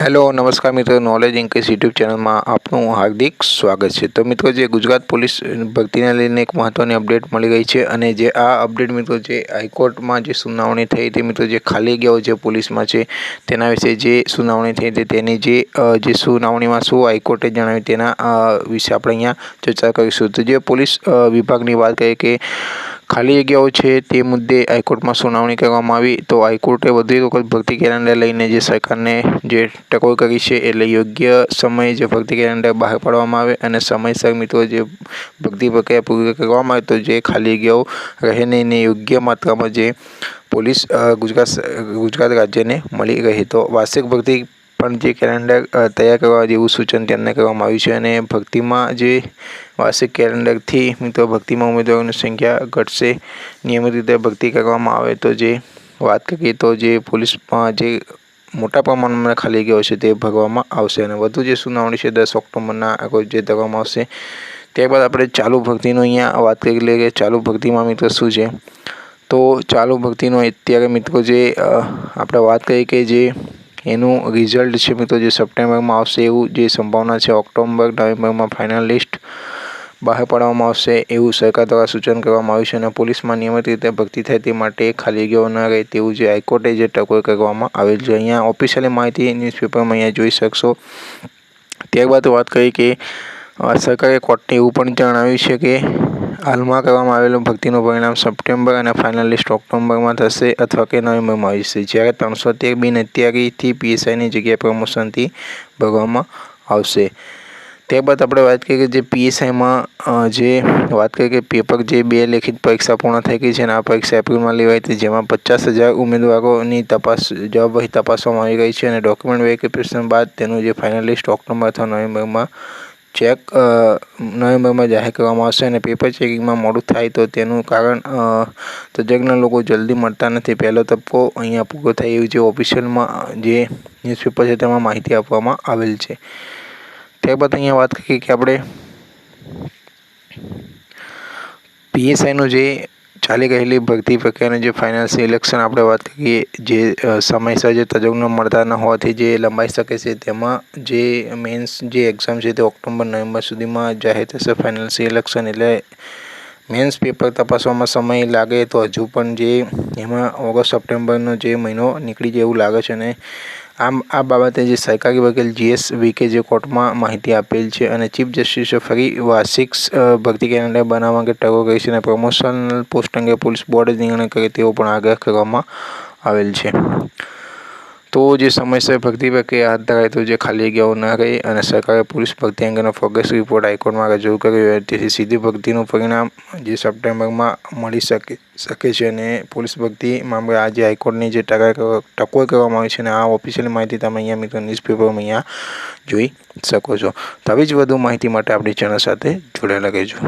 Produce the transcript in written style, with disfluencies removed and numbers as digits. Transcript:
Hello નમસ્કાર મિત્રો, knowledge increase YouTube ચેનલમાં આપનું હાર્દિક સ્વાગત છે। તો મિત્રો, જે ગુજરાત પોલીસ ભરતીને લઈને એક મહત્ત્વની અપડેટ મળી ગઈ છે અને જે આ અપડેટ મિત્રો જે હાઈકોર્ટમાં જે સુનાવણી થઈ હતી મિત્રો, જે ખાલી જગ્યાઓ જે પોલીસમાં છે તેના વિશે જે સુનાવણી થઈ હતી તેની જે સુનાવણીમાં શું હાઈકોર્ટે જણાવ્યું તેના વિશે આપણે અહીંયા ચર્ચા કરીશું। તો જે પોલીસ વિભાગની વાત કરીએ કે ખાલી જગ્યાઓ છે તે મુદ્દે હાઈકોર્ટમાં સુનાવણી કરવામાં આવી, તો હાઈકોર્ટે વધુ એક વખત ભરતી કેલેન્ડર લઈને જે સરકારને જે ટકોર કરી છે, એટલે યોગ્ય સમયે જે ભરતી કેલેન્ડર બહાર પાડવામાં આવે અને સમયસર મિત્રો જે ભરતી પ્રક્રિયા પૂરી કરવામાં આવે, તો જે ખાલી જગ્યાઓ રહે નહીં ને યોગ્ય માત્રામાં જે પોલીસ ગુજરાત રાજ્યને મળી રહે। તો વાર્ષિક ભરતી પણ જે કેલેન્ડર તૈયાર કરવા જેવું સૂચન તેમને કરવામાં આવ્યું છે અને ભરતીમાં જે વાર્ષિક કેલેન્ડરથી મિત્રો ભરતીમાં ઉમેદવારોની સંખ્યા ઘટશે। નિયમિત રીતે ભરતી કરવામાં આવે તો જે વાત કરીએ તો જે પોલીસમાં જે મોટા પ્રમાણમાં ખાલી ગયો છે તે ભરવામાં આવશે અને વધુ જે સુનાવણી છે 10 ઓક્ટોબરના રોજ જે કરવામાં આવશે। ત્યારબાદ આપણે ચાલુ ભરતીનો અહીંયા વાત કરી લઈએ કે ચાલુ ભરતીમાં મિત્રો શું છે। તો ચાલુ ભરતીનો અત્યારે મિત્રો જે આપણે વાત કરીએ કે જે એનું રિઝલ્ટ છે મિત્રો જે સપ્ટેમ્બરમાં આવશે એવું જે સંભાવના છે। ઓક્ટોબર નવેમ્બરમાં ફાઇનલ લિસ્ટ બહાર પાડવામાં આવશે એવું સરકાર દ્વારા સૂચન કરવામાં આવ્યું છે અને પોલીસમાં નિયમિત રીતે ભરતી થાય તે માટે ખાલી જગ્યાઓ ન રહે તેવું જે હાઈકોર્ટે જે ટકોર કરવામાં આવેલ છે। અહીંયા ઓફિશિયલી માહિતી ન્યૂઝપેપરમાં અહીંયા જોઈ શકશો। ત્યારબાદ વાત કરીએ કે સરકારે કોર્ટને એવું પણ જણાવ્યું છે કે હાલમાં કરવામાં આવેલું ભરતીનું પરિણામ સપ્ટેમ્બર અને ફાઇનલ લિસ્ટ ઓક્ટોબરમાં થશે અથવા કે નવેમ્બરમાં આવશે, જ્યારે 313 બિન અત્યારીથી પીએસઆઈની જગ્યાએ પ્રમોશનથી ભરવામાં આવશે। ત્યારબાદ આપણે વાત કરીએ કે જે પીએસઆઈમાં જે વાત કરીએ કે પેપર જે 2 લેખિત પરીક્ષા પૂર્ણ થઈ ગઈ છે અને આ પરીક્ષા એપ્રિલમાં લેવાઈ હતી, જેમાં 50,000 ઉમેદવારોની જવાબવાહી તપાસવામાં આવી ગઈ છે અને ડોક્યુમેન્ટ વેરિફિકેશન બાદ તેનું જે ફાઇનલ લિસ્ટ ઓક્ટોબર અથવા નવેમ્બરમાં જાહેર કરવામાં આવશે અને પેપર ચેકિંગમાં મોડું થાય તો તેનું કારણ તજજ્ઞ લોકો જલ્દી મળતા નથી, પહેલો તબક્કો અહીંયા પૂરો થાય એવું જે ઓફિશિયલમાં જે ન્યૂઝપેપર છે તેમાં માહિતી આપવામાં આવેલ છે। ત્યારબાદ અહીંયા વાત કરીએ કે આપણે પીએસઆઈનું જે ચાલી રહેલી ભરતી પ્રક્રિયાનું જે ફાઇનલ સિલેક્શન આપણે વાત કરીએ જે સમયસર જે તજજ્ઞ મળતા ન હોવાથી જે લંબાઈ શકે છે, તેમાં જે મેન્સ જે એક્ઝામ છે તે ઓક્ટોબર નવેમ્બર સુધીમાં જાહેર થશે ફાઇનલ સિલેક્શન, એટલે મેન્સ પેપર તપાસવામાં સમય લાગે તો હજુ પણ જે એમાં ઓગસ્ટ સપ્ટેમ્બરનો જે મહિનો નીકળી જાય એવું લાગે છે અને આ બાબતે જે સરકારી વકીલ GS VK જે કોર્ટમાં માહિતી આપેલ છે અને ચીફ જસ્ટિસે ફરી વાર્ષિક ભરતી કેલેન્ડર બનાવવા અંગે ટકોર કરી છે અને પ્રમોશનલ પોસ્ટ અંગે પોલીસ બોર્ડે નિર્ણય કરે તેવો પણ આગ્રહ કરવામાં આવેલ છે। તો જે સમયસર ભરતી પ્રક્રિયા હાથ ધરાય તો જે ખાલી જગ્યાઓ ન રહે અને સરકારે પોલીસ ભરતી અંગેનો પ્રોગ્રેસ રિપોર્ટ હાઈકોર્ટમાં રજૂ કર્યો, તેથી સીધી ભરતીનું પરિણામ જે સપ્ટેમ્બરમાં મળી શકે છે અને પોલીસ ભરતી મામલે આજે હાઈકોર્ટની જે ટકોર કરવામાં આવી છે અને આ ઓફિશિયલ માહિતી તમે અહીંયા મિત્રો ન્યૂઝપેપરમાં અહીંયા જોઈ શકો છો। તો આવી જ વધુ માહિતી માટે આપણી ચેનલ સાથે જોડાયેલા રહેજો।